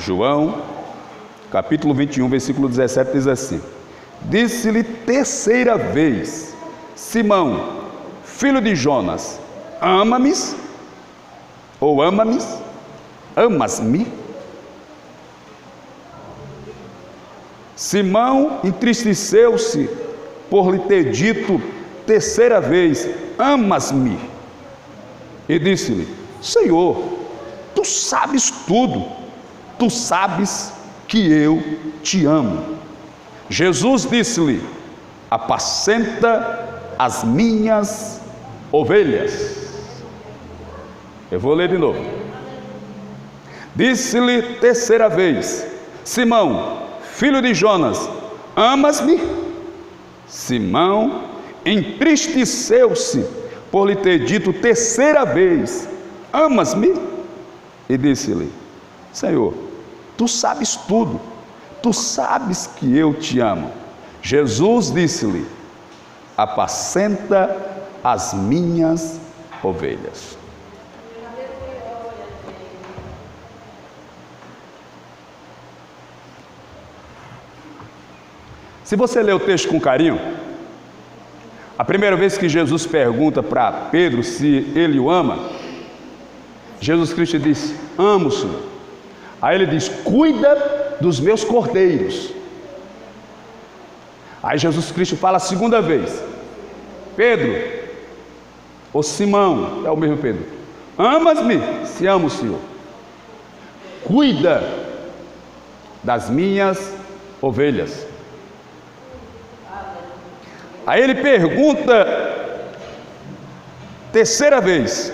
João, capítulo 21, versículo 17, diz assim: disse-lhe terceira vez: Simão, filho de Jonas, ama-me? Ou ama-me? Amas-me? Simão entristeceu-se por lhe ter dito terceira vez: amas-me? E disse-lhe: Senhor, tu sabes tudo, tu sabes que eu te amo. Jesus disse-lhe: apacenta as minhas ovelhas. Eu vou ler de novo. Disse-lhe terceira vez: Simão, filho de Jonas, amas-me? Simão entristeceu-se por lhe ter dito terceira vez: amas-me? E disse-lhe: Senhor, tu sabes tudo, tu sabes que eu te amo. Jesus disse-lhe: apacenta as minhas ovelhas. Se você ler o texto com carinho, a primeira vez que Jesus pergunta para Pedro se ele o ama, Jesus Cristo disse: amo, Senhor. Aí ele diz: cuida dos meus cordeiros. Aí Jesus Cristo fala a segunda vez: Pedro, ou Simão, é o mesmo Pedro, amas-me? Se amo, Senhor. Cuida das minhas ovelhas. Aí ele pergunta terceira vez.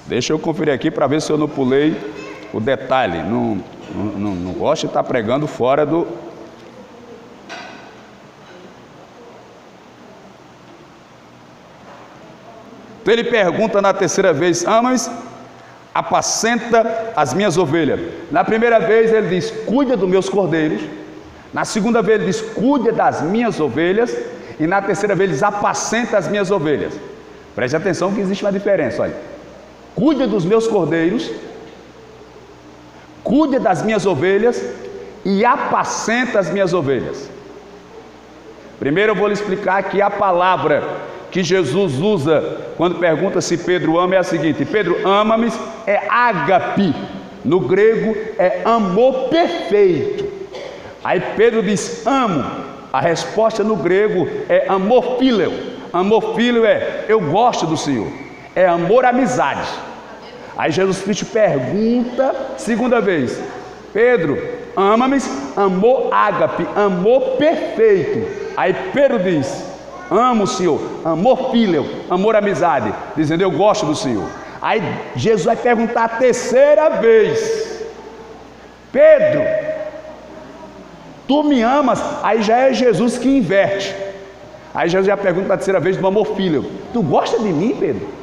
Deixa eu conferir aqui para ver se eu não pulei o detalhe. Não gosto de estar pregando fora do... Então ele pergunta na terceira vez: amas? Apacenta as minhas ovelhas. Na primeira vez ele diz: cuida dos meus cordeiros. Na segunda vez ele diz: cuida das minhas ovelhas. E na terceira vez ele diz: apacenta as minhas ovelhas. Preste atenção que existe uma diferença, olha. Cuida dos meus cordeiros, cuida das minhas ovelhas e apacenta as minhas ovelhas. Primeiro eu vou lhe explicar que a palavra que Jesus usa quando pergunta se Pedro ama é a seguinte: Pedro, ama-me, é ágape. No grego é amor perfeito. Aí Pedro diz: amo. A resposta no grego é amor fíleo. Amor fíleo é eu gosto do Senhor. É amor amizade. Aí Jesus Cristo pergunta segunda vez: Pedro, ama-me? Amor ágape, amor perfeito. Aí Pedro diz: amo o Senhor. Amor fíleo, amor amizade, dizendo eu gosto do Senhor. Aí Jesus vai perguntar a terceira vez: Pedro, tu me amas? Aí já é Jesus que inverte. Aí Jesus já pergunta a terceira vez do amor fíleo: tu gosta de mim, Pedro?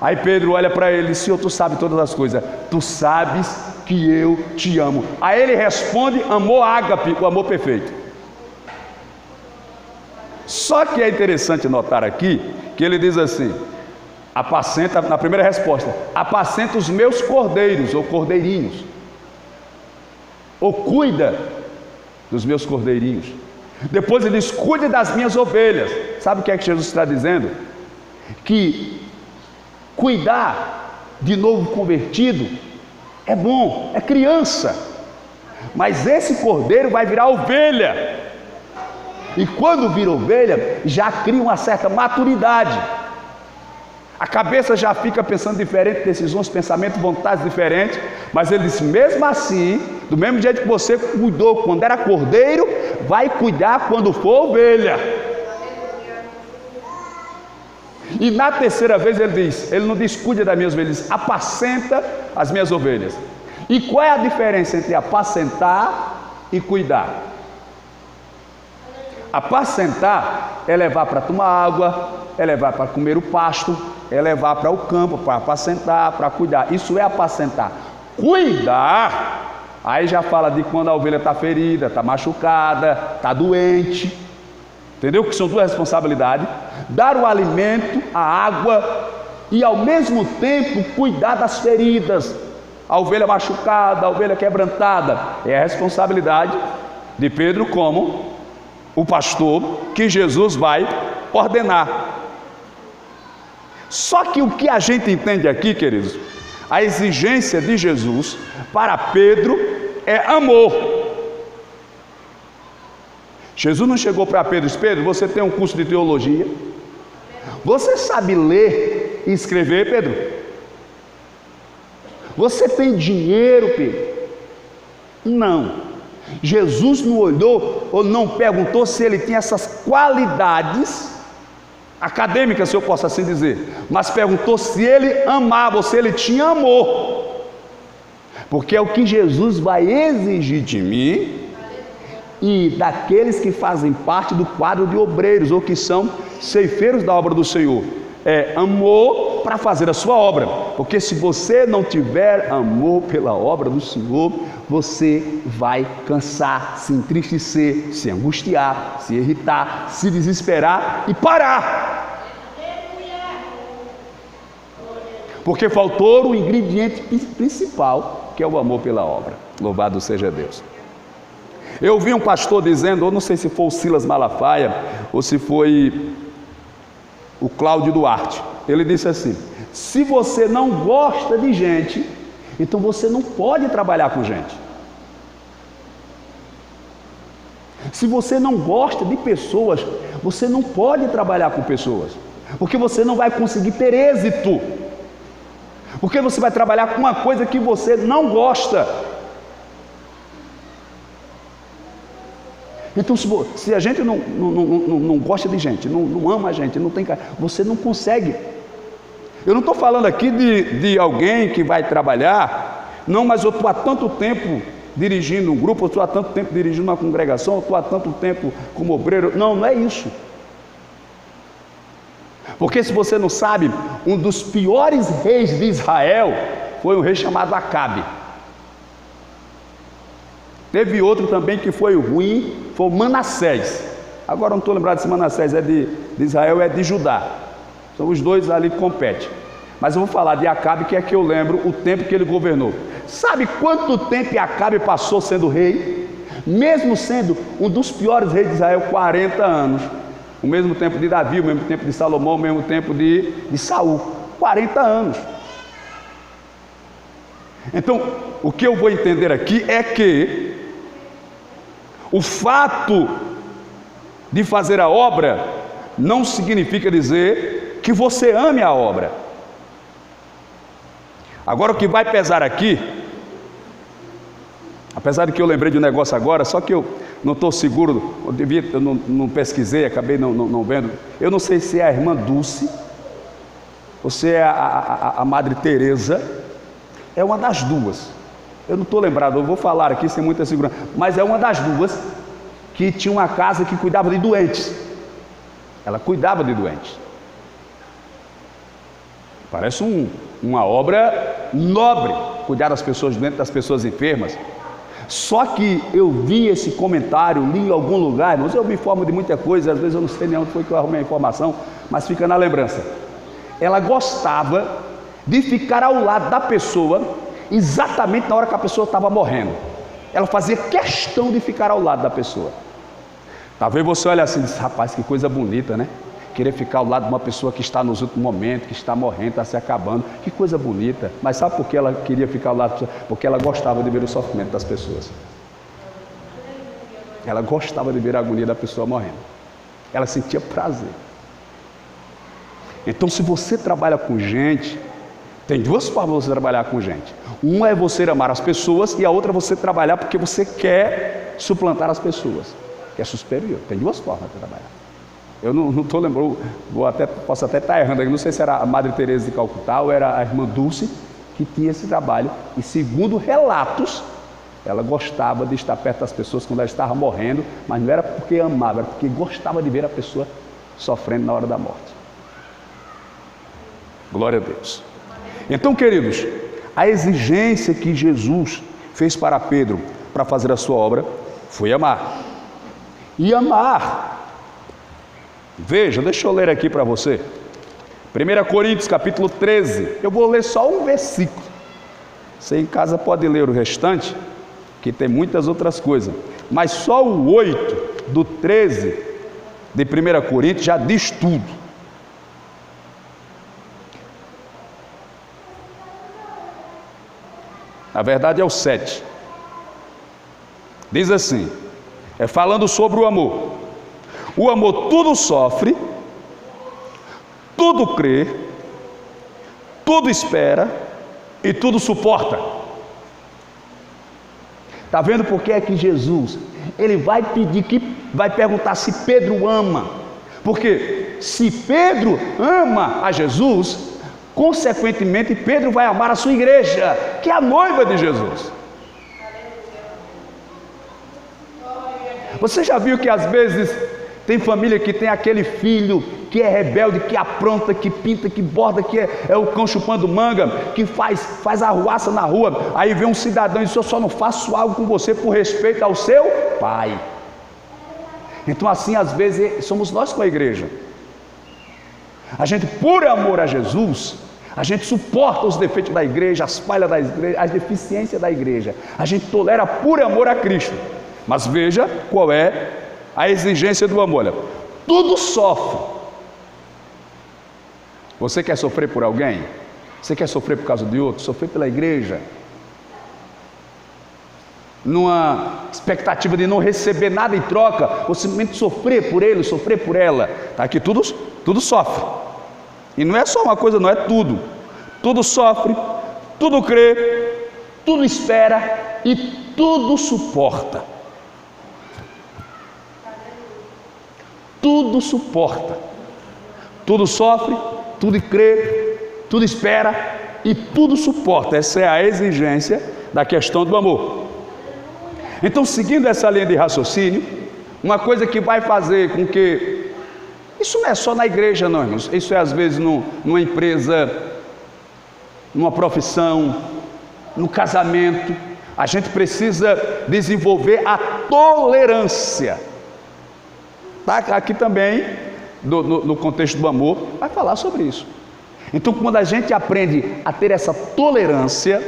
Aí Pedro olha para ele: Senhor, tu sabes todas as coisas, tu sabes que eu te amo. Aí ele responde: amor ágape, o amor perfeito. Só que é interessante notar aqui que ele diz assim: apacenta, na primeira resposta, apacenta os meus cordeiros ou cordeirinhos, ou cuida dos meus cordeirinhos. Depois ele diz: cuide das minhas ovelhas. Sabe o que é que Jesus está dizendo? Que cuidar de novo convertido é bom, é criança, mas esse cordeiro vai virar ovelha, e quando vira ovelha já cria uma certa maturidade, a cabeça já fica pensando diferente, decisões, pensamentos, vontades diferentes. Mas ele disse: mesmo assim, do mesmo jeito que você cuidou quando era cordeiro, vai cuidar quando for ovelha. E na terceira vez ele diz, ele não diz cuida das minhas ovelhas, ele diz apacenta as minhas ovelhas. E qual é a diferença entre apacentar e cuidar? Apacentar é levar para tomar água, é levar para comer o pasto, é levar para o campo, para apacentar, para cuidar. Isso é apacentar. Cuidar, aí já fala de quando a ovelha está ferida, está machucada, está doente. Entendeu? Que são duas responsabilidades: dar o alimento, a água, e ao mesmo tempo cuidar das feridas, a ovelha machucada, a ovelha quebrantada. É a responsabilidade de Pedro como o pastor que Jesus vai ordenar. Só que o que a gente entende aqui, queridos, a exigência de Jesus para Pedro é amor. Jesus não chegou para Pedro e disse: Pedro, você tem um curso de teologia? Você sabe ler e escrever, Pedro? Você tem dinheiro, Pedro? Não. Jesus não olhou ou não perguntou se ele tinha essas qualidades acadêmicas, se eu posso assim dizer, mas perguntou se ele amava, ou se ele tinha amor, porque é o que Jesus vai exigir de mim e daqueles que fazem parte do quadro de obreiros, ou que são ceifeiros da obra do Senhor. É amor para fazer a sua obra, porque se você não tiver amor pela obra do Senhor, você vai cansar, se entristecer, se angustiar, se irritar, se desesperar e parar, porque faltou o ingrediente principal, que é o amor pela obra. Louvado seja Deus. Eu ouvi um pastor dizendo, ou não sei se foi o Silas Malafaia, ou se foi o Cláudio Duarte, ele disse assim: se você não gosta de gente, então você não pode trabalhar com gente. Se você não gosta de pessoas, você não pode trabalhar com pessoas, porque você não vai conseguir ter êxito, porque você vai trabalhar com uma coisa que você não gosta. Então, se a gente não gosta de gente, não ama a gente, não tem cara, você não consegue. Eu não estou falando aqui de alguém que vai trabalhar, não, mas eu estou há tanto tempo dirigindo um grupo, eu estou há tanto tempo dirigindo uma congregação, eu estou há tanto tempo como obreiro. Não, não é isso. Porque se você não sabe, um dos piores reis de Israel foi um rei chamado Acabe. Teve outro também que foi ruim, foi o Manassés. Agora não estou lembrado se Manassés é de Israel ou é de Judá. Então os dois ali competem. Mas eu vou falar de Acabe, que é que eu lembro o tempo que ele governou. Sabe quanto tempo Acabe passou sendo rei? Mesmo sendo um dos piores reis de Israel, 40 anos. O mesmo tempo de Davi, o mesmo tempo de Salomão, o mesmo tempo de Saul. 40 anos. Então, o que eu vou entender aqui é que o fato de fazer a obra não significa dizer que você ame a obra. Agora o que vai pesar aqui, apesar de que eu lembrei de um negócio agora, só que eu não estou seguro, eu não pesquisei, acabei não vendo. Eu não sei se é a irmã Dulce ou se é a Madre Teresa, é uma das duas. Eu não estou lembrado, eu vou falar aqui sem muita segurança, mas é uma das duas que tinha uma casa que cuidava de doentes. Ela cuidava de doentes. Parece uma obra nobre, cuidar das pessoas doentes, das pessoas enfermas. Só que eu vi esse comentário, li em algum lugar, mas eu me informo de muita coisa, às vezes eu não sei nem onde foi que eu arrumei a informação, mas fica na lembrança. Ela gostava de ficar ao lado da pessoa, exatamente na hora que a pessoa estava morrendo. Ela fazia questão de ficar ao lado da pessoa. Talvez você olhe assim e diz: rapaz, que coisa bonita, né? Querer ficar ao lado de uma pessoa que está nos últimos momentos, que está morrendo, está se acabando. Que coisa bonita. Mas sabe por que ela queria ficar ao lado da pessoa? Porque ela gostava de ver o sofrimento das pessoas. Ela gostava de ver a agonia da pessoa morrendo. Ela sentia prazer. Então, se você trabalha com gente, tem duas formas de você trabalhar com gente. Uma é você amar as pessoas e a outra é você trabalhar porque você quer suplantar as pessoas, que é superior. Tem duas formas de trabalhar. Eu não estou lembrando, posso até estar errando aqui, não sei se era a Madre Teresa de Calcutá ou era a irmã Dulce que tinha esse trabalho. E segundo relatos, ela gostava de estar perto das pessoas quando ela estava morrendo, mas não era porque amava, era porque gostava de ver a pessoa sofrendo na hora da morte. Glória a Deus. Então, queridos, a exigência que Jesus fez para Pedro para fazer a sua obra foi amar. E amar, veja, deixa eu ler aqui para você. 1 Coríntios capítulo 13, eu vou ler só um versículo. Você em casa pode ler o restante, que tem muitas outras coisas. Mas só o 8 do 13 de 1 Coríntios já diz tudo. Na verdade é o 7. Diz assim, falando sobre o amor. O amor tudo sofre, tudo crê, tudo espera e tudo suporta. Está vendo por que é que Jesus, ele vai perguntar se Pedro ama? Porque se Pedro ama a Jesus, consequentemente Pedro vai amar a sua igreja, que é a noiva de Jesus. Você já viu que às vezes tem família que tem aquele filho que é rebelde, que apronta, que pinta, que borda, que é o cão chupando manga, que faz arruaça na rua, aí vem um cidadão e diz: eu só não faço algo com você por respeito ao seu pai. Então assim às vezes somos nós com a igreja. A gente, por amor a Jesus, a gente suporta os defeitos da igreja, as falhas da igreja, as deficiências da igreja. A gente tolera por amor a Cristo. Mas veja qual é a exigência do amor. Olha, tudo sofre. Você quer sofrer por alguém? Você quer sofrer por causa de outro? Sofrer pela igreja? Numa expectativa de não receber nada em troca, ou simplesmente sofrer por ele, sofrer por ela. Está aqui, tudo sofre. E não é só uma coisa, não é tudo. Tudo sofre, tudo crê, tudo espera e tudo suporta. Tudo suporta. Tudo sofre, tudo crê, tudo espera e tudo suporta. Essa é a exigência da questão do amor. Então, seguindo essa linha de raciocínio, uma coisa que vai fazer com que... Isso não é só na igreja não, irmãos. Isso é às vezes numa empresa, numa profissão, no casamento. A gente precisa desenvolver a tolerância. Tá? Aqui também, no contexto do amor, vai falar sobre isso. Então, quando a gente aprende a ter essa tolerância,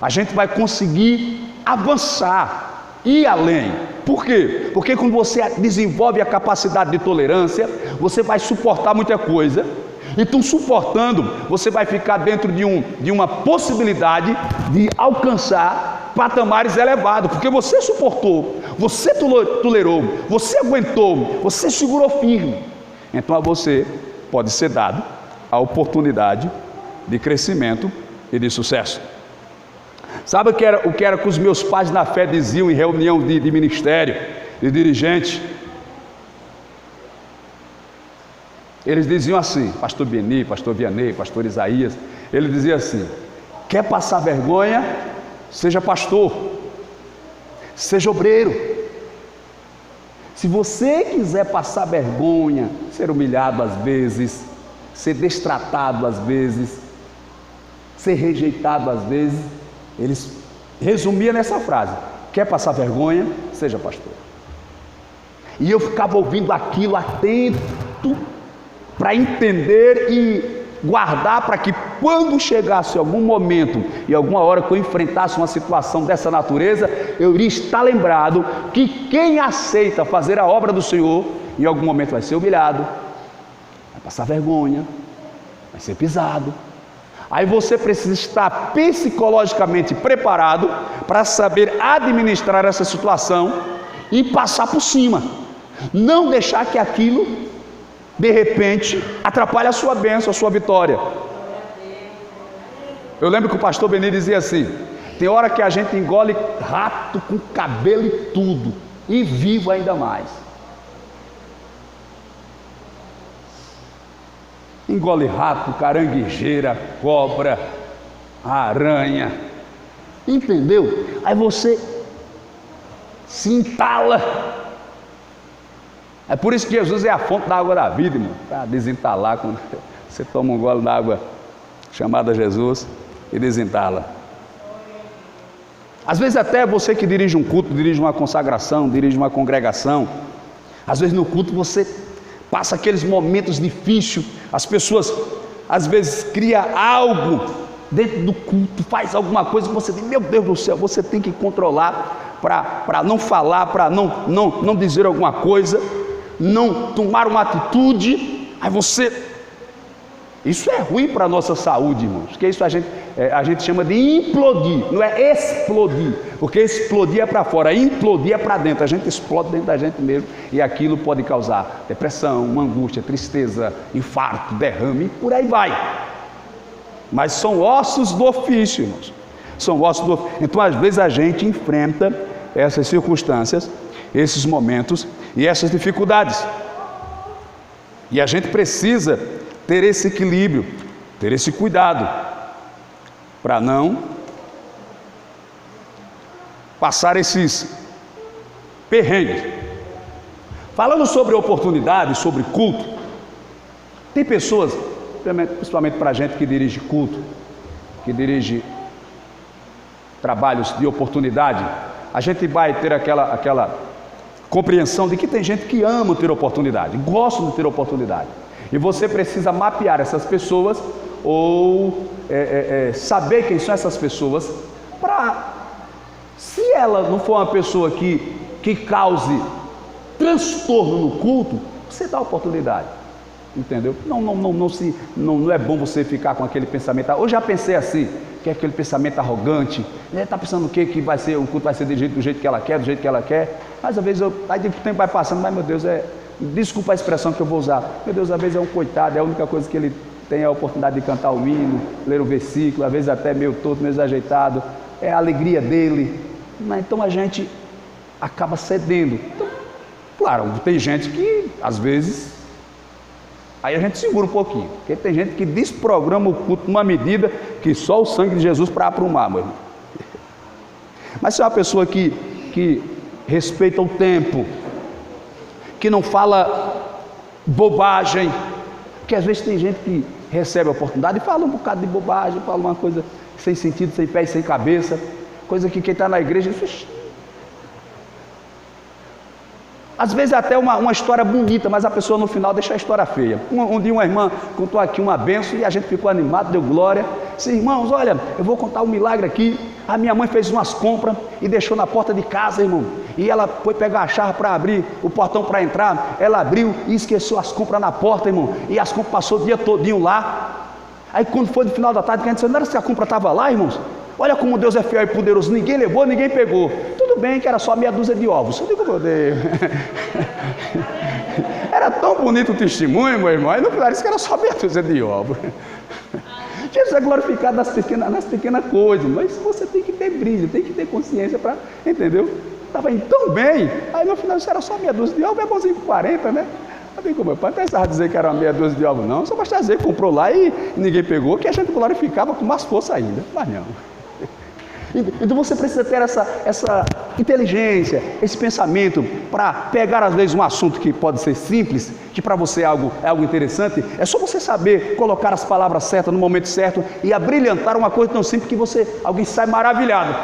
a gente vai conseguir avançar, ir além. Por quê? Porque quando você desenvolve a capacidade de tolerância, você vai suportar muita coisa. Então, suportando, você vai ficar dentro de uma possibilidade de alcançar patamares elevados, porque você suportou, você tolerou, você aguentou, você segurou firme. Então a você pode ser dado a oportunidade de crescimento e de sucesso. Sabe o que era que os meus pais na fé diziam em reunião de ministério, de dirigente? Eles diziam assim, pastor Beni, pastor Vianney, pastor Isaías, ele dizia assim: quer passar vergonha? Seja pastor, seja obreiro. Se você quiser passar vergonha, ser humilhado às vezes, ser destratado às vezes, ser rejeitado às vezes, eles resumiam nessa frase: quer passar vergonha? Seja pastor. E eu ficava ouvindo aquilo atento, para entender e guardar, para que quando chegasse algum momento e alguma hora que eu enfrentasse uma situação dessa natureza, eu iria estar lembrado que quem aceita fazer a obra do Senhor, em algum momento vai ser humilhado, vai passar vergonha, vai ser pisado. Aí você precisa estar psicologicamente preparado para saber administrar essa situação e passar por cima, não deixar que aquilo de repente atrapalhe a sua bênção, a sua vitória. Eu lembro que o pastor Beni dizia assim: tem hora que a gente engole rato com cabelo e tudo, e vivo ainda mais. Engole rato, caranguejeira, cobra, aranha, entendeu? Aí você se entala. É por isso que Jesus é a fonte da água da vida, irmão, para desentalar. Quando você toma um gole d'água chamada Jesus e desentala. Às vezes até você que dirige um culto, dirige uma consagração, dirige uma congregação, às vezes no culto você passa aqueles momentos difíceis, as pessoas às vezes criam algo dentro do culto, faz alguma coisa que você diz, meu Deus do céu, você tem que controlar para não falar, para não dizer alguma coisa, não tomar uma atitude, aí você... Isso é ruim para a nossa saúde, irmãos, porque isso a gente chama de implodir, não é explodir, porque explodir é para fora, implodir é para dentro, a gente explode dentro da gente mesmo, e aquilo pode causar depressão, uma angústia, tristeza, infarto, derrame, e por aí vai. Mas são ossos do ofício, irmãos, são ossos do ofício. Então às vezes a gente enfrenta essas circunstâncias, esses momentos e essas dificuldades, e a gente precisa ter esse equilíbrio, ter esse cuidado, para não passar esses perrengues. Falando sobre oportunidades, sobre culto, tem pessoas, principalmente para a gente que dirige culto, que dirige trabalhos de oportunidade, a gente vai ter aquela compreensão de que tem gente que ama ter oportunidade, gosta de ter oportunidade. E você precisa mapear essas pessoas ou saber quem são essas pessoas para, se ela não for uma pessoa que cause transtorno no culto, você dá oportunidade, entendeu? Não é bom você ficar com aquele pensamento. Eu já pensei assim, que é aquele pensamento arrogante, está pensando o quê? Que vai ser, o culto vai ser do jeito que ela quer, do jeito que ela quer. Mas às vezes aí o tempo vai passando, mas meu Deus, desculpa a expressão que eu vou usar, meu Deus, às vezes é um coitado, é a única coisa que ele tem a oportunidade de cantar o hino, ler o versículo, às vezes até meio torto, meio desajeitado, é a alegria dele, mas então a gente acaba cedendo. Então, claro, tem gente que às vezes aí a gente segura um pouquinho, porque tem gente que desprograma o culto numa medida que só o sangue de Jesus para aprumar, meu irmão. Mas se é uma pessoa que respeita o tempo, que não fala bobagem, porque às vezes tem gente que recebe a oportunidade e fala um bocado de bobagem, fala uma coisa sem sentido, sem pé e sem cabeça, coisa que quem está na igreja diz, às vezes até uma história bonita, mas a pessoa no final deixa a história feia. Um dia uma irmã contou aqui uma bênção e a gente ficou animado, deu glória. Disse, irmãos, olha, eu vou contar um milagre aqui. A minha mãe fez umas compras e deixou na porta de casa, irmão. E ela foi pegar a chave para abrir o portão para entrar. Ela abriu e esqueceu as compras na porta, irmão. E as compras passou o dia todinho lá. Aí quando foi no final da tarde, a gente disse, não era se a compra estava lá, irmãos? Olha como Deus é fiel e poderoso, ninguém levou, ninguém pegou. Tudo bem que era só meia dúzia de ovos. Eu digo, meu Deus. Era tão bonito o testemunho, meu irmão. Aí no final disse que era só meia dúzia de ovos. Jesus é glorificado nas pequenas coisas, mas você tem que ter brilho, tem que ter consciência para, entendeu? Estava indo tão bem, aí no final disse, era só meia dúzia de ovos, é bonzinho com 40, né? Eu digo, meu pai, não precisava dizer que era uma meia dúzia de ovos, não. Só basta dizer que comprou lá e ninguém pegou, que a gente glorificava com mais força ainda. Mas não. Então você precisa ter essa inteligência, esse pensamento para pegar às vezes um assunto que pode ser simples, que para você é algo interessante, é só você saber colocar as palavras certas no momento certo e abrilhantar uma coisa tão simples que alguém sai maravilhado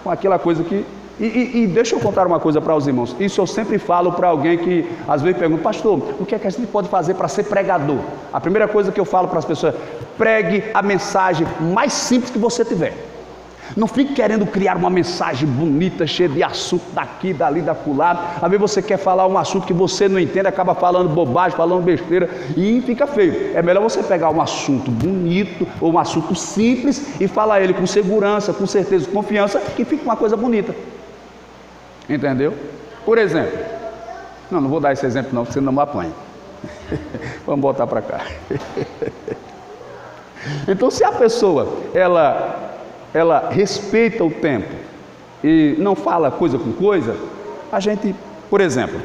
com aquela coisa que... E deixa eu contar uma coisa para os irmãos, isso eu sempre falo para alguém que às vezes pergunta, pastor, o que é que a gente pode fazer para ser pregador? A primeira coisa que eu falo para as pessoas, pregue a mensagem mais simples que você tiver. Não fique querendo criar uma mensagem bonita, cheia de assunto daqui, dali, da acolá. Às vezes você quer falar um assunto que você não entende, acaba falando bobagem, falando besteira e fica feio. É melhor você pegar um assunto bonito ou um assunto simples e falar ele com segurança, com certeza, com confiança, que fique uma coisa bonita. Entendeu? Por exemplo, não vou dar esse exemplo não, porque você não me apanha. Vamos voltar para cá. Então, se a pessoa, ela respeita o tempo e não fala coisa com coisa, a gente, por exemplo,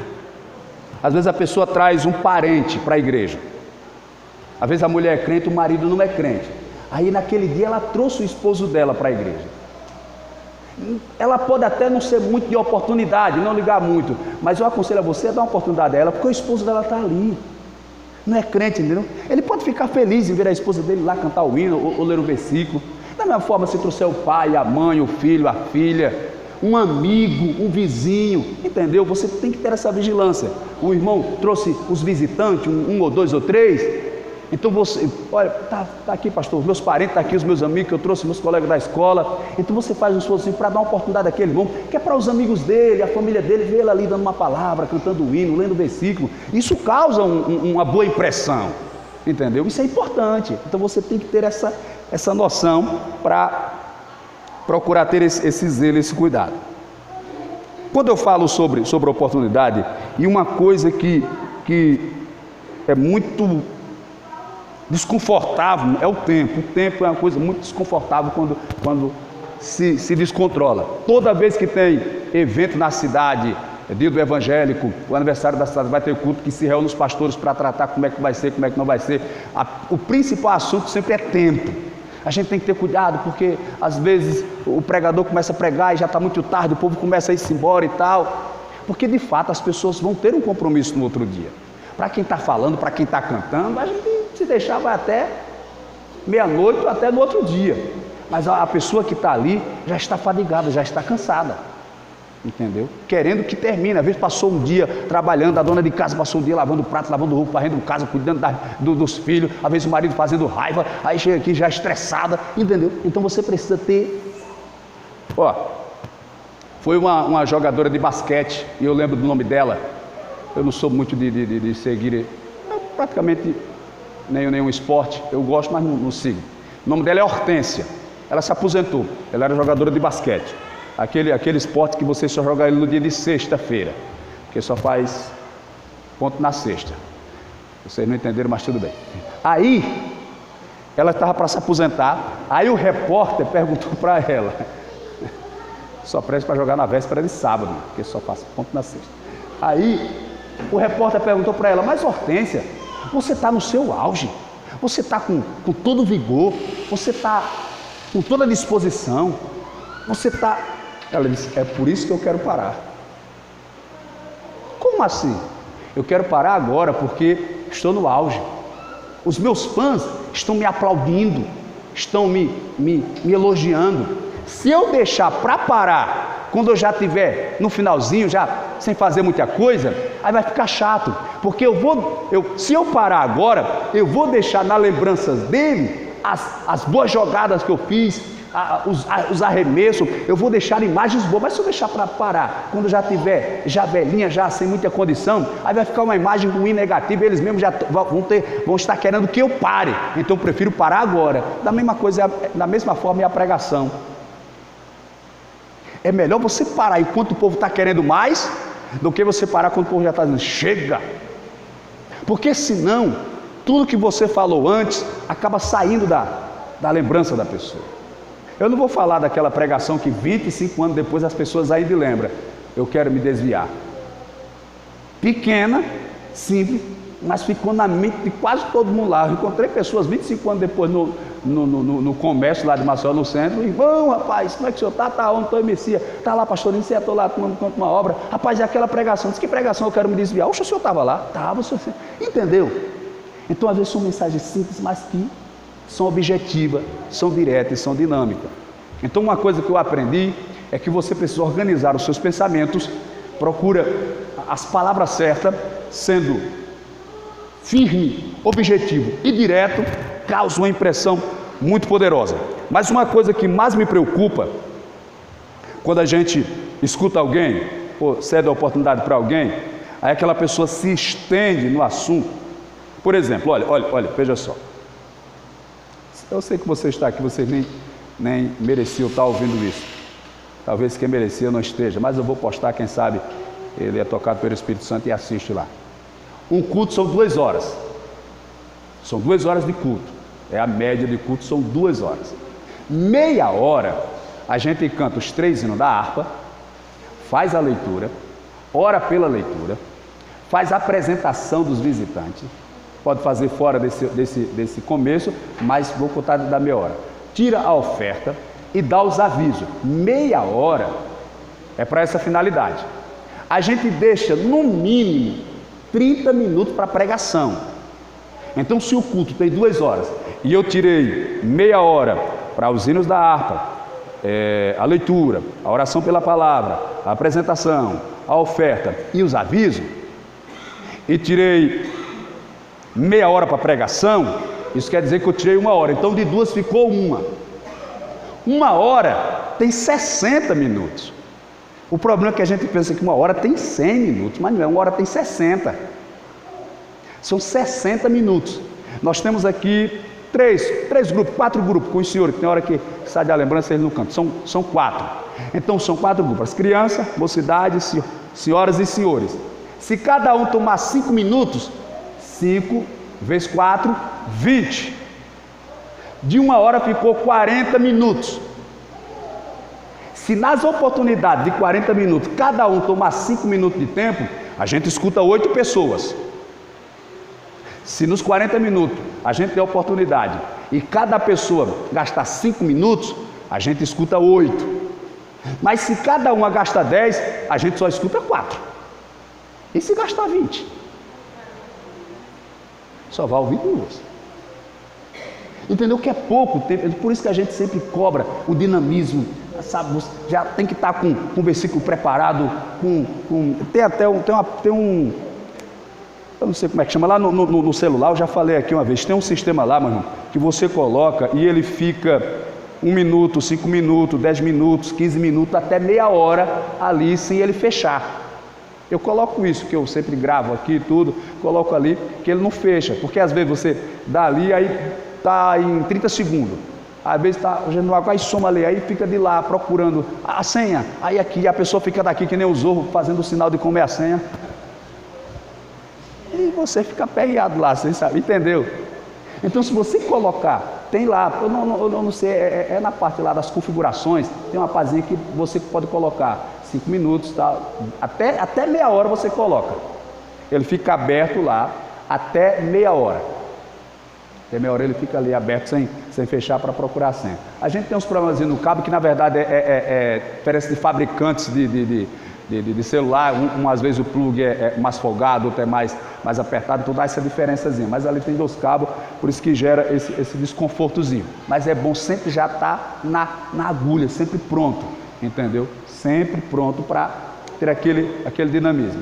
às vezes a pessoa traz um parente para a igreja, às vezes a mulher é crente, o marido não é crente, aí naquele dia ela trouxe o esposo dela para a igreja. Ela pode até não ser muito de oportunidade, não ligar muito, mas eu aconselho a você a dar uma oportunidade a ela, porque o esposo dela está ali, não é crente, entendeu? Ele pode ficar feliz em ver a esposa dele lá cantar o hino ou ler o versículo. Da mesma forma, se trouxer o pai, a mãe, o filho, a filha, um amigo, um vizinho, entendeu? Você tem que ter essa vigilância. O irmão trouxe os visitantes, um ou dois ou três, Então você, olha, tá aqui, pastor, os meus parentes estão aqui, os meus amigos que eu trouxe, meus colegas da escola. Então você faz um esforço para dar uma oportunidade àquele irmão, que é para os amigos dele, a família dele, ver ele ali dando uma palavra, cantando o hino, lendo o versículo. Isso causa uma boa impressão, entendeu? Isso é importante. Então você tem que ter essa noção para procurar ter esse zelo, esse cuidado. Quando eu falo sobre oportunidade, e uma coisa que é muito desconfortável é o tempo. O tempo é uma coisa muito desconfortável quando se descontrola. Toda vez que tem evento na cidade, dia do evangélico, o aniversário da cidade, vai ter culto que se reúne os pastores para tratar como é que vai ser, como é que não vai ser. O principal assunto sempre é tempo. A gente tem que ter cuidado, porque às vezes o pregador começa a pregar e já está muito tarde, o povo começa a ir-se embora e tal. Porque de fato as pessoas vão ter um compromisso no outro dia. Para quem está falando, para quem está cantando, a gente se deixar vai até meia-noite ou até no outro dia. Mas a pessoa que está ali já está fadigada, já está cansada, entendeu? Querendo que termine. Às vezes passou um dia trabalhando, a dona de casa passou um dia lavando prato, lavando roupa, varrendo casa, cuidando dos filhos, às vezes o marido fazendo raiva, aí chega aqui já estressada, entendeu? Então você precisa ter... Foi uma jogadora de basquete, e eu lembro do nome dela. Eu não sou muito de seguir praticamente nenhum esporte, eu gosto, mas não sigo. O nome dela é Hortência. Ela se aposentou, ela era jogadora de basquete. Aquele esporte que você só joga ele no dia de sexta-feira, porque só faz ponto na sexta. Vocês não entenderam, mas tudo bem. Aí, ela estava para se aposentar, aí o repórter perguntou para ela: só presta para jogar na véspera de sábado, porque só faz ponto na sexta. Aí, o repórter perguntou para ela: mas Hortência, você está no seu auge, você está com todo vigor, você está com toda a disposição, você está... Ela disse: é por isso que eu quero parar. Como assim? Eu quero parar agora porque estou no auge. Os meus fãs estão me aplaudindo, estão me elogiando. Se eu deixar para parar, quando eu já estiver no finalzinho, já sem fazer muita coisa, aí vai ficar chato. Porque se eu parar agora, eu vou deixar nas lembranças dele as boas jogadas que eu fiz, os arremessos, eu vou deixar imagens boas. Mas se eu deixar para parar, quando já tiver já velhinha, já sem muita condição, aí vai ficar uma imagem ruim, negativa, e eles mesmos já vão estar querendo que eu pare. Então eu prefiro parar agora. Da mesma forma é a pregação. É melhor você parar enquanto o povo está querendo mais, do que você parar quando o povo já está dizendo: chega. Porque senão, tudo que você falou antes acaba saindo da lembrança da pessoa. Eu não vou falar daquela pregação que 25 anos depois as pessoas ainda lembram. Eu quero me desviar. Pequena, simples, mas ficou na mente de quase todo mundo lá. Eu encontrei pessoas 25 anos depois no comércio lá de Maceió, no centro. Irmão, rapaz, como é que o senhor está? Está onde? Estou em Messias. Está lá, pastorinho, você estou lá tomando conta de uma obra. Rapaz, é aquela pregação. Diz: que pregação? Eu quero me desviar. Oxe, o senhor estava lá? Estava, senhor. Entendeu? Então, às vezes são mensagens simples, mas que são objetivas, são diretas, são dinâmicas. Então, uma coisa que eu aprendi é que você precisa organizar os seus pensamentos, procura as palavras certas, sendo firme, objetivo e direto, causa uma impressão muito poderosa. Mas uma coisa que mais me preocupa, quando a gente escuta alguém, ou cede a oportunidade para alguém, aí aquela pessoa se estende no assunto. Por exemplo, olha, veja só. Eu sei que você está aqui, você nem merecia estar ouvindo isso. Talvez quem merecia não esteja, mas eu vou postar, quem sabe ele é tocado pelo Espírito Santo e assiste lá. Um culto são 2 horas. São 2 horas de culto. É a média de culto, são 2 horas. Meia hora, a gente canta os 3 hinos da harpa, faz a leitura, ora pela leitura, faz a apresentação dos visitantes. Pode fazer fora desse começo, mas vou contar da meia hora. Tira a oferta e dá os avisos. Meia hora é para essa finalidade. A gente deixa no mínimo 30 minutos para pregação. Então, se o culto tem 2 horas e eu tirei meia hora para os hinos da harpa, a leitura, a oração pela palavra, a apresentação, a oferta e os avisos, e tirei meia hora para pregação, isso quer dizer que eu tirei 1 hora. Então de 2 ficou 1. 1 hora tem 60 minutos. O problema é que a gente pensa que 1 hora tem 100 minutos, mas não é, 1 hora tem 60. São 60 minutos. Nós temos aqui 4 grupos com os senhores, tem hora que sai da lembrança eles no canto, são 4. Então são 4 grupos, as crianças, mocidade, senhoras e senhores. Se cada um tomar 5 minutos, 5 vezes 4, 20. De 1 hora ficou 40 minutos. Se nas oportunidades de 40 minutos, cada um tomar 5 minutos de tempo, a gente escuta 8 pessoas. Se nos 40 minutos a gente tem a oportunidade e cada pessoa gastar 5 minutos, a gente escuta 8. Mas se cada uma gasta 10, a gente só escuta 4. E se gastar 20? Só vai ouvir 2. Entendeu que é pouco tempo, por isso que a gente sempre cobra o dinamismo, sabe? Já tem que estar com o versículo preparado, tem até um eu não sei como é que chama, lá no celular, eu já falei aqui uma vez, tem um sistema lá, meu irmão, que você coloca e ele fica 1 minuto, 5 minutos, 10 minutos, 15 minutos, até meia hora ali sem ele fechar. Eu coloco isso, que eu sempre gravo aqui tudo, coloco ali, que ele não fecha, porque às vezes você dá ali, aí está em 30 segundos, às vezes está, aí soma ali, aí fica de lá procurando a senha, aí aqui a pessoa fica daqui que nem o Zorro fazendo o sinal de como é a senha, e você fica aperreado lá, você sabe, entendeu? Então se você colocar, tem lá, eu não sei, é na parte lá das configurações, tem uma pazinha que você pode colocar 5 minutos, tá? até meia hora você coloca, ele fica aberto lá até meia hora. Até meia hora ele fica ali aberto sem fechar para procurar a senha. A gente tem uns problemas no cabo que na verdade é diferença de fabricantes de celular, às vezes o plug é mais folgado, outro é mais apertado, então dá essa diferençazinha, mas ali tem 2 cabos, por isso que gera esse desconfortozinho, mas é bom sempre já estar na agulha, sempre pronto, entendeu? Sempre pronto para ter aquele dinamismo.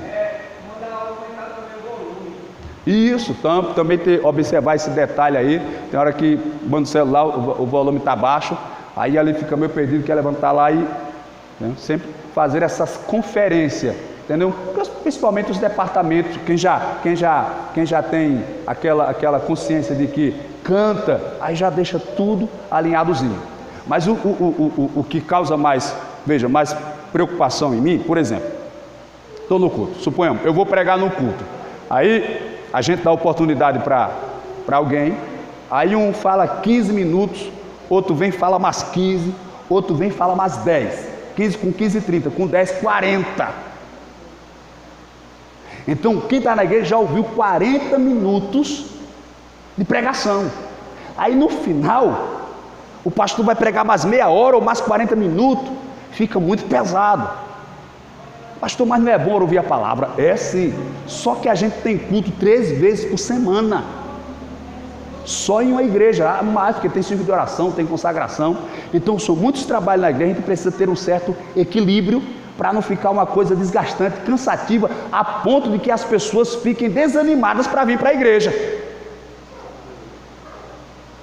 Isso, também observar esse detalhe aí, tem hora que manda o celular, o volume está baixo, aí ali fica meio perdido, quer levantar lá e né, sempre fazer essas conferências, entendeu? Principalmente os departamentos, quem já tem aquela consciência de que canta, aí já deixa tudo alinhadozinho. Mas o que causa mais preocupação em mim, por exemplo, estou no culto, suponhamos, eu vou pregar no culto, aí a gente dá oportunidade para alguém, aí um fala 15 minutos, outro vem e fala mais 15, outro vem e fala mais 10, 15 com 15, 30, com 10, 40. Então quem está na igreja já ouviu 40 minutos de pregação, aí no final o pastor vai pregar mais meia hora ou mais 40 minutos, fica muito pesado. Pastor, mas não é bom ouvir a palavra? É sim, só que a gente tem culto 3 vezes por semana, só em uma igreja, mais porque tem serviço de oração, tem consagração, então são muitos trabalhos na igreja, a gente precisa ter um certo equilíbrio, para não ficar uma coisa desgastante, cansativa, a ponto de que as pessoas fiquem desanimadas para vir para a igreja,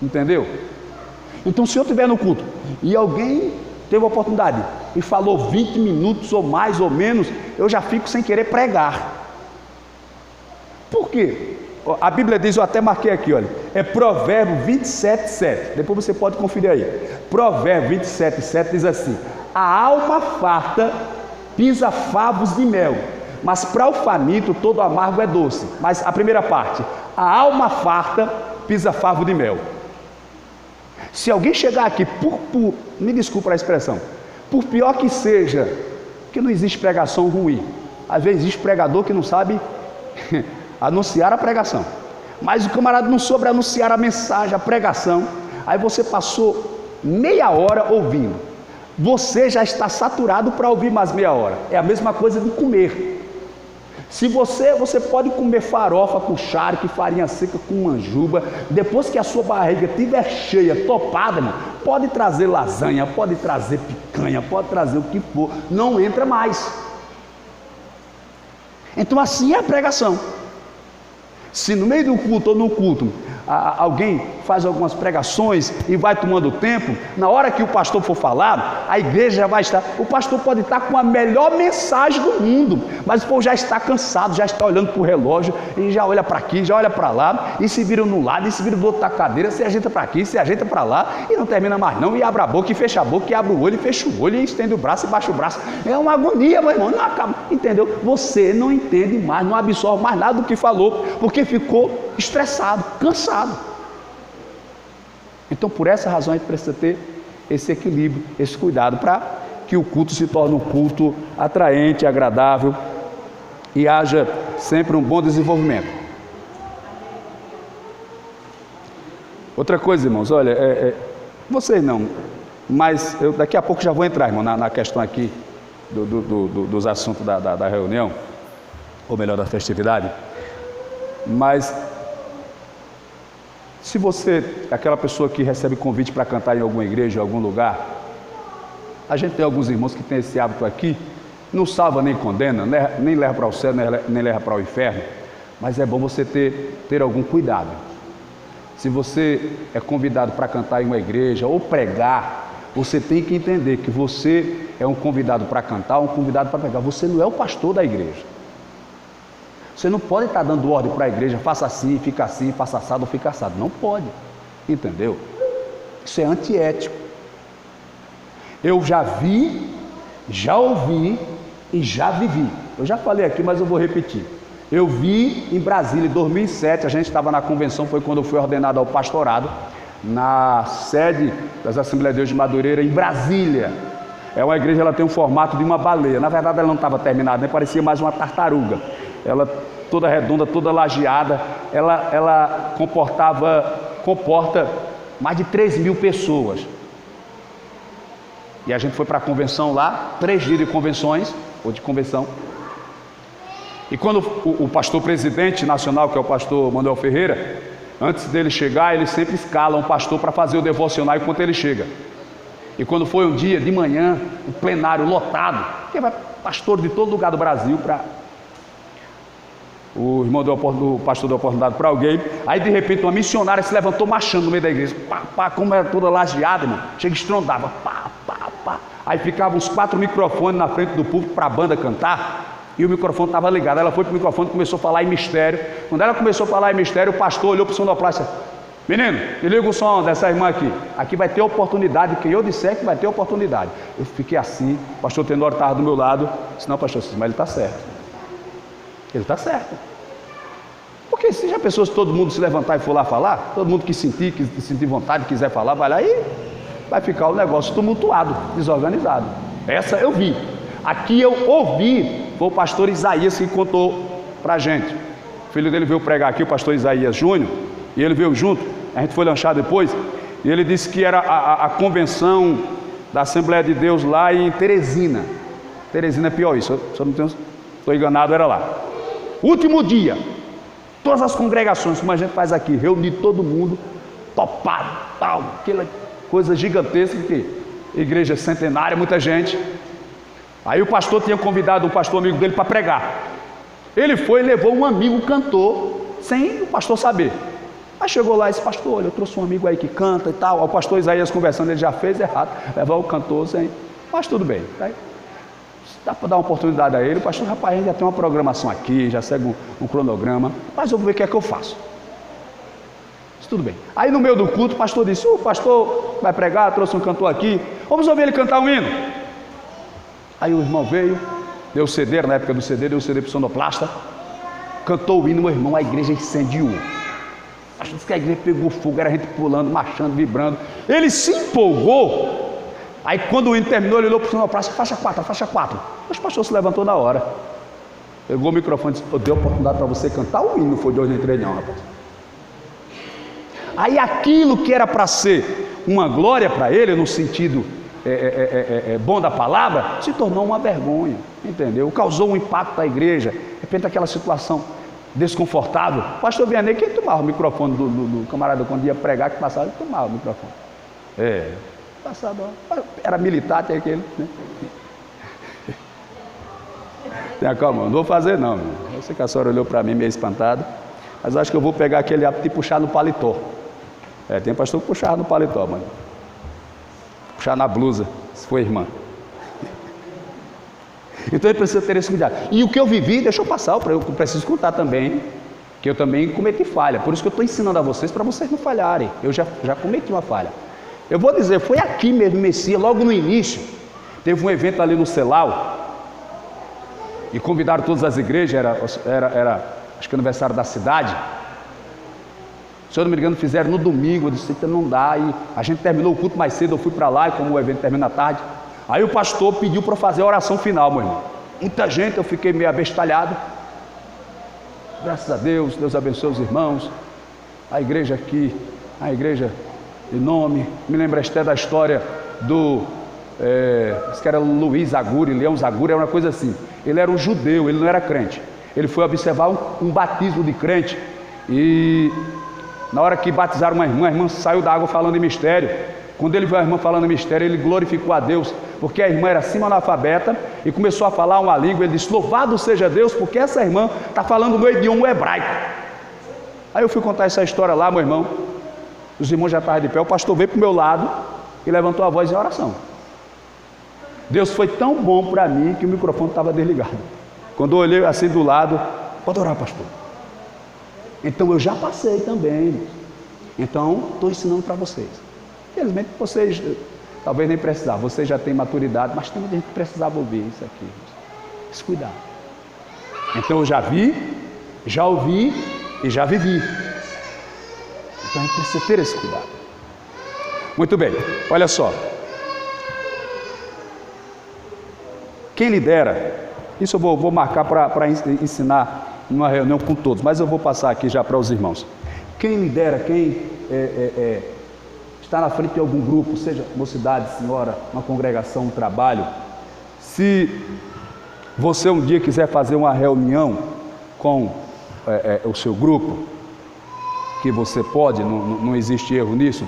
entendeu? Então se eu estiver no culto, e alguém teve a oportunidade e falou 20 minutos ou mais ou menos, eu já fico sem querer pregar. Por quê? A Bíblia diz, eu até marquei aqui, olha, é Provérbio 27, 7, depois você pode conferir aí. Provérbio 27, 7 diz assim: a alma farta pisa favos de mel, mas para o faminto todo amargo é doce. Mas a primeira parte, a alma farta pisa favo de mel. Se alguém chegar aqui, me desculpa a expressão, por pior que seja, que não existe pregação ruim, às vezes existe pregador que não sabe anunciar a pregação, mas o camarada não soube anunciar a mensagem, a pregação, aí você passou meia hora ouvindo, você já está saturado para ouvir mais meia hora. É a mesma coisa de comer. Se você pode comer farofa com charque, farinha seca com manjuba, depois que a sua barriga estiver cheia, topada, irmão, pode trazer lasanha, pode trazer picanha, pode trazer o que for, não entra mais. Então assim é a pregação. Se no meio do culto ou no culto alguém faz algumas pregações e vai tomando tempo, na hora que o pastor for falar, a igreja já vai estar, o pastor pode estar com a melhor mensagem do mundo, mas o povo já está cansado, já está olhando para o relógio e já olha para aqui, já olha para lá, e se vira no lado, e se vira do outro da cadeira, se ajeita para aqui, se ajeita para lá, e não termina mais não, e abre a boca, e fecha a boca, e abre o olho, e fecha o olho, e estende o braço, e baixa o braço. É uma agonia, meu irmão, não acaba, entendeu? Você não entende mais, não absorve mais nada do que falou, porque ficou estressado, cansado. Então, por essa razão, a gente precisa ter esse equilíbrio, esse cuidado, para que o culto se torne um culto atraente, agradável e haja sempre um bom desenvolvimento. Outra coisa, irmãos, olha, vocês não, mas eu daqui a pouco já vou entrar, irmão, na questão aqui dos assuntos da reunião, ou melhor, da festividade. Mas se você é aquela pessoa que recebe convite para cantar em alguma igreja, em algum lugar, a gente tem alguns irmãos que têm esse hábito aqui, não salva nem condena, nem leva para o céu, nem leva para o inferno, mas é bom você ter algum cuidado. Se você é convidado para cantar em uma igreja ou pregar, você tem que entender que você é um convidado para cantar, um convidado para pregar, você não é o pastor da igreja. Você não pode estar dando ordem para a igreja, faça assim, fica assim, faça assado ou fica assado. Não pode, entendeu? Isso é antiético. Eu já vi, já ouvi e já vivi. Eu já falei aqui, mas eu vou repetir. Eu vi em Brasília, em 2007, a gente estava na convenção, foi quando eu fui ordenado ao pastorado, na sede das Assembleias de Deus de Madureira, em Brasília. É uma igreja, ela tem um formato de uma baleia. Na verdade, ela não estava terminada, nem parecia mais uma tartaruga. Ela toda redonda, toda lajeada, ela comporta mais de 3.000 pessoas. E a gente foi para a convenção lá, 3 dias de convenções, ou de convenção. E quando o pastor presidente nacional, que é o pastor Manuel Ferreira, antes dele chegar, ele sempre escala um pastor para fazer o devocional enquanto ele chega. E quando foi um dia de manhã, o plenário lotado, porque vai pastor de todo lugar do Brasil para... O irmão o pastor deu oportunidade para alguém, aí de repente uma missionária se levantou marchando no meio da igreja, pá, pá, como era toda lajeada, irmão, chega e estrondava, pá, pá, pá. Aí ficavam uns 4 microfones na frente do público para a banda cantar, e o microfone estava ligado. Ela foi para o microfone e começou a falar em mistério. Quando ela começou a falar em mistério, o pastor olhou para o sonoplasta e disse: menino, me liga o som dessa irmã aqui. Aqui vai ter oportunidade, quem eu disser que vai ter oportunidade. Eu fiquei assim, o pastor Tenório estava do meu lado. Disse: não, pastor, mas ele está certo. Ele está certo. Porque se já pensou, se todo mundo se levantar e for lá falar, todo mundo que sentir vontade, quiser falar, vai lá e vai ficar o negócio tumultuado, desorganizado. Essa eu vi. Aqui eu ouvi, foi o pastor Isaías que contou para a gente. O filho dele veio pregar aqui, o pastor Isaías Júnior, e ele veio junto, a gente foi lanchar depois, e ele disse que era a convenção da Assembleia de Deus lá em Teresina. Teresina é Piauí, se eu não estou enganado, era lá. Último dia, todas as congregações, como a gente faz aqui, reunir todo mundo, topado, tal, aquela coisa gigantesca, que igreja centenária, muita gente. Aí o pastor tinha convidado um pastor amigo dele para pregar. Ele foi e levou um amigo cantor, sem o pastor saber. Aí chegou lá e disse: pastor, olha, eu trouxe um amigo aí que canta e tal. O pastor Isaías conversando, ele já fez errado, levar o cantor sem... Mas tudo bem, tá aí. Dá para dar uma oportunidade a ele. O pastor, rapaz, a gente já tem uma programação aqui, já segue um cronograma, mas eu vou ver o que é que eu faço. Disse: tudo bem. Aí no meio do culto, o pastor disse: o pastor vai pregar, trouxe um cantor aqui, vamos ouvir ele cantar um hino. Aí o irmão veio, deu o CD, na época do CD, deu o CD para o sonoplasta, cantou o hino, meu irmão, a igreja incendiou. Acho que a igreja pegou fogo, era gente pulando, marchando, vibrando. Ele se empolgou. Aí quando o hino terminou, ele olhou para o sonoplasta: faixa 4, faixa 4. Mas o pastor se levantou na hora, pegou o microfone e disse: eu dei a oportunidade para você cantar o hino, não foi de hoje nem 3 não, rapaz. Aí aquilo que era para ser uma glória para ele, no sentido bom da palavra, se tornou uma vergonha, entendeu? Causou um impacto à igreja. De repente aquela situação desconfortável. O pastor Vianney, quem tomava o microfone do camarada quando ia pregar, que passava, ele tomava o microfone. Passado, era militar, tem aquele, né? Tenha calma, não vou fazer não. Eu sei que a senhora olhou para mim meio espantada. Mas acho que eu vou pegar aquele hábito de puxar no paletó. Tem pastor que puxava no paletó, mano. Puxar na blusa, se for irmã. Então ele precisa ter esse cuidado. E o que eu vivi, deixa eu passar, eu preciso contar também, que eu também cometi falha. Por isso que eu estou ensinando a vocês, para vocês não falharem. Eu já cometi uma falha. Eu vou dizer, foi aqui mesmo, Messias, logo no início, teve um evento ali no Celau, e convidaram todas as igrejas, era acho que o aniversário da cidade. Se eu não me engano, fizeram no domingo, eu disse, não dá, e a gente terminou o culto mais cedo, eu fui para lá, e como o evento termina à tarde, aí o pastor pediu para fazer a oração final, meu irmão. Muita gente, eu fiquei meio abestalhado. Graças a Deus, Deus abençoe os irmãos, a igreja aqui, a igreja de nome, me lembra até da história do, acho que era Luiz Aguri, Leão Zaguri, era uma coisa assim. Ele era um judeu, ele não era crente. Ele foi observar um batismo de crente, e na hora que batizaram a irmã saiu da água falando em mistério. Quando ele viu a irmã falando em mistério, ele glorificou a Deus, porque a irmã era semi-analfabeta e começou a falar uma língua. Ele disse, louvado seja Deus, porque essa irmã está falando no idioma hebraico. Aí eu fui contar essa história lá, meu irmão, os irmãos já estavam de pé, o pastor veio para o meu lado e levantou a voz em oração. Deus foi tão bom para mim que o microfone estava desligado. Quando eu olhei assim do lado, pode orar, pastor. Então eu já passei também. Então estou ensinando para vocês. Infelizmente vocês talvez nem precisavam, vocês já têm maturidade, mas tem muita gente que precisava ouvir isso aqui. Esse cuidado. Então eu já vi, já ouvi e já vivi. Então a gente precisa ter esse cuidado. Muito bem, olha só. Quem lidera, isso eu vou marcar para ensinar numa reunião com todos, mas eu vou passar aqui já para os irmãos. Quem lidera, quem está na frente de algum grupo, seja mocidade, senhora, uma congregação, um trabalho, se você um dia quiser fazer uma reunião com o seu grupo, que você pode, não existe erro nisso,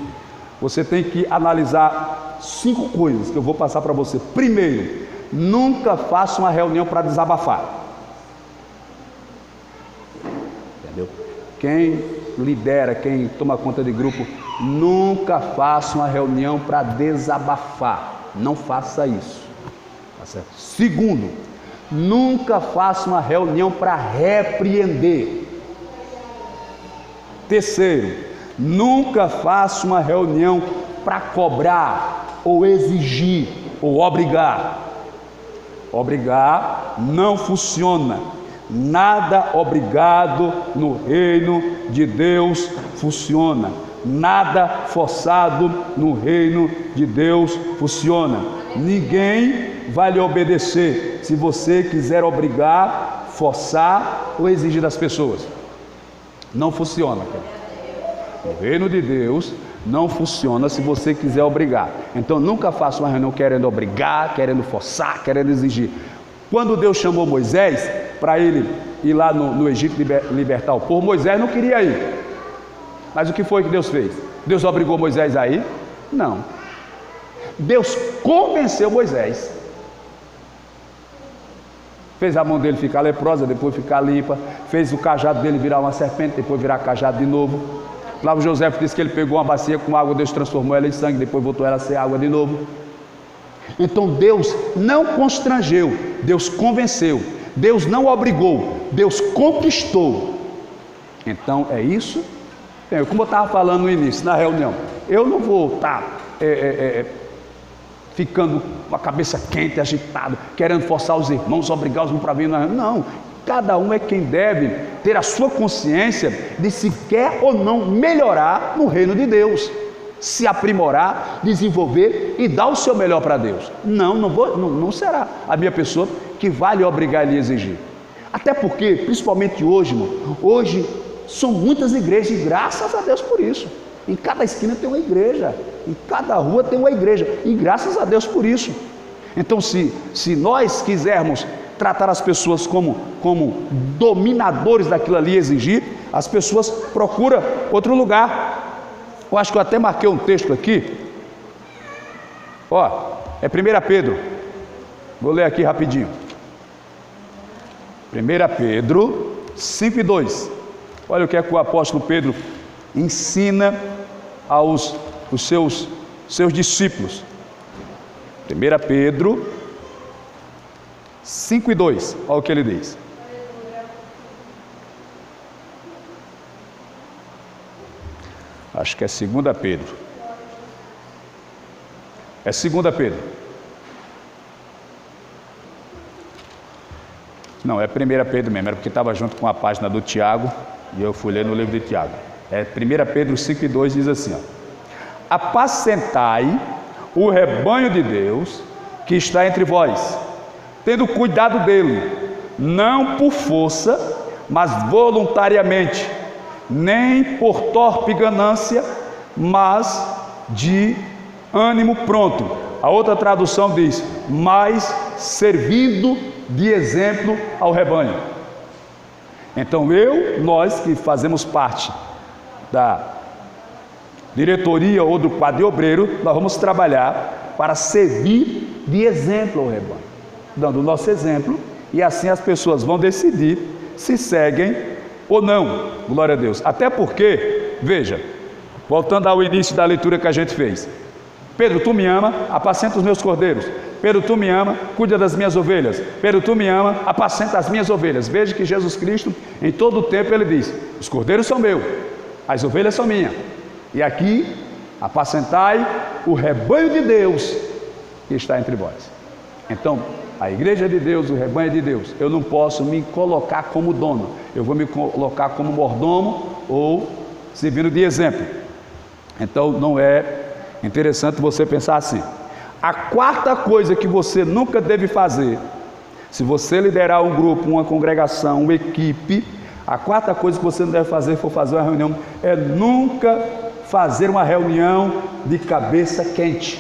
você tem que analisar 5 coisas que eu vou passar para você. Primeiro, nunca faça uma reunião para desabafar. Entendeu? Quem lidera, quem toma conta de grupo, nunca faça uma reunião para desabafar. Não faça isso. Tá certo? Segundo, nunca faça uma reunião para repreender. Terceiro, nunca faça uma reunião para cobrar, ou exigir, ou obrigar. Obrigar não funciona. Nada obrigado no reino de Deus funciona. Nada forçado no reino de Deus funciona. Ninguém vai lhe obedecer se você quiser obrigar, forçar ou exigir das pessoas. Não funciona, cara. O reino de Deus não funciona se você quiser obrigar. Então nunca faça uma reunião querendo obrigar, querendo forçar, querendo exigir. Quando Deus chamou Moisés para ele ir lá no Egito libertar o povo, Moisés não queria ir. Mas o que foi que Deus fez? Deus obrigou Moisés a ir? Não. Deus convenceu Moisés. Fez a mão dele ficar leprosa, depois ficar limpa. Fez o cajado dele virar uma serpente, depois virar cajado de novo. Flávio José disse que ele pegou uma bacia com água, Deus transformou ela em sangue, depois voltou ela a ser água de novo. Então Deus não constrangeu, Deus convenceu, Deus não obrigou, Deus conquistou. Então é isso. Como eu estava falando no início, na reunião, eu não vou estar ficando com a cabeça quente, agitado, querendo forçar os irmãos, obrigar os irmãos para vir na reunião. Não, cada um é quem deve ter a sua consciência de se quer ou não melhorar no reino de Deus, se aprimorar, desenvolver e dar o seu melhor para Deus. Não será a minha pessoa que vai lhe obrigar e lhe exigir. Até porque, principalmente hoje, irmão, hoje são muitas igrejas e graças a Deus por isso. Em cada esquina tem uma igreja, em cada rua tem uma igreja e graças a Deus por isso. Então se nós quisermos tratar as pessoas como dominadores daquilo ali, exigir, as pessoas procuram outro lugar. Eu acho que eu até marquei um texto aqui. Ó, é 1 Pedro. Vou ler aqui rapidinho. 1 Pedro 5:2. Olha o que é que o apóstolo Pedro ensina aos seus discípulos. 1 Pedro 5:2, olha o que ele diz. Acho que é 2 Pedro. É 2 Pedro. Não, é 1 Pedro mesmo, era porque estava junto com a página do Tiago e eu fui ler no livro de Tiago. É 1 Pedro 5:2, diz assim, ó: apacentai o rebanho de Deus que está entre vós, tendo cuidado dele, não por força, mas voluntariamente, nem por torpe ganância, mas de ânimo pronto. A outra tradução diz: mas servindo de exemplo ao rebanho. Então nós que fazemos parte da diretoria ou do quadro de obreiro, nós vamos trabalhar para servir de exemplo ao rebanho, dando o nosso exemplo, e assim as pessoas vão decidir se seguem ou não. Glória a Deus. Até porque, veja, voltando ao início da leitura que a gente fez: Pedro, tu me ama, apacenta os meus cordeiros. Pedro, tu me ama, cuida das minhas ovelhas. Pedro, tu me ama, apacenta as minhas ovelhas. Veja que Jesus Cristo, em todo o tempo, ele diz: os cordeiros são meus, as ovelhas são minhas. E aqui, apacentai o rebanho de Deus que está entre vós. Então, a igreja é de Deus, o rebanho é de Deus. Eu não posso me colocar como dono, eu vou me colocar como mordomo ou servindo de exemplo. Então, não é interessante você pensar assim. A quarta coisa que você nunca deve fazer, se você liderar um grupo, uma congregação, uma equipe, a quarta coisa que você não deve fazer, for fazer uma reunião, é nunca fazer uma reunião de cabeça quente.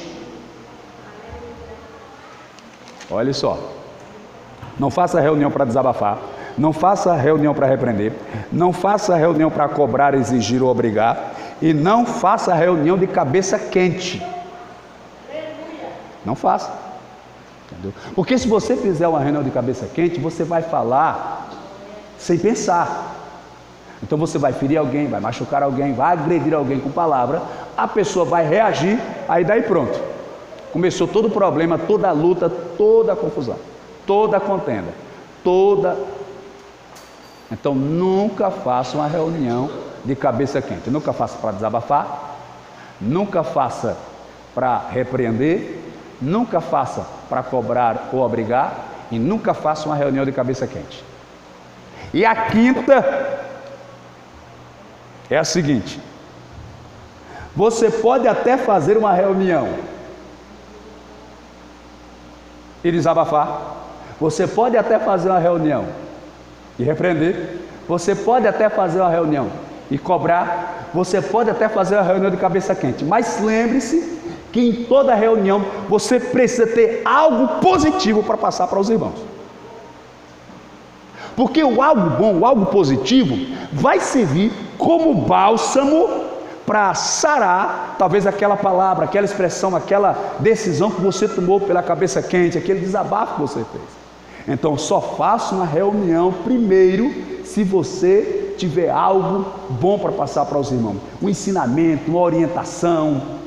Olha só, não faça reunião para desabafar, não faça reunião para repreender, não faça reunião para cobrar, exigir ou obrigar, e não faça reunião de cabeça quente. Não faça, entendeu? Porque se você fizer uma reunião de cabeça quente, você vai falar sem pensar. Então você vai ferir alguém, vai machucar alguém, vai agredir alguém com palavra, a pessoa vai reagir, aí daí pronto. Começou todo o problema, toda a luta, toda a confusão, toda a contenda, Então nunca faça uma reunião de cabeça quente. Nunca faça para desabafar, nunca faça para repreender, nunca faça para cobrar ou obrigar, e nunca faça uma reunião de cabeça quente. E a quinta é a seguinte: você pode até fazer uma reunião e desabafar, você pode até fazer uma reunião e repreender, você pode até fazer uma reunião e cobrar, você pode até fazer uma reunião de cabeça quente, mas lembre-se que em toda reunião você precisa ter algo positivo para passar para os irmãos. Porque o algo bom, o algo positivo, vai servir como bálsamo para sarar, talvez aquela palavra, aquela expressão, aquela decisão que você tomou pela cabeça quente, aquele desabafo que você fez. Então só faça uma reunião primeiro se você tiver algo bom para passar para os irmãos. Um ensinamento, uma orientação,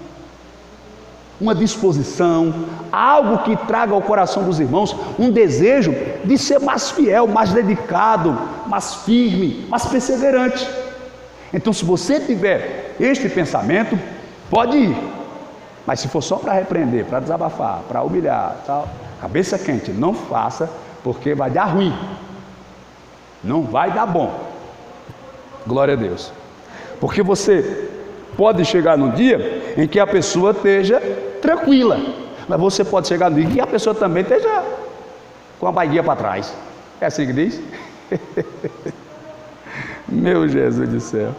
uma disposição, algo que traga ao coração dos irmãos um desejo de ser mais fiel, mais dedicado, mais firme, mais perseverante. Então se você tiver este pensamento, pode ir, mas se for só para repreender, para desabafar, para humilhar, tal, cabeça quente, não faça, porque vai dar ruim, não vai dar bom. Glória a Deus. Porque você pode chegar no dia em que a pessoa esteja tranquila, mas você pode chegar no dia em que a pessoa também esteja com a barriguinha para trás. É assim que diz? Meu Jesus do céu.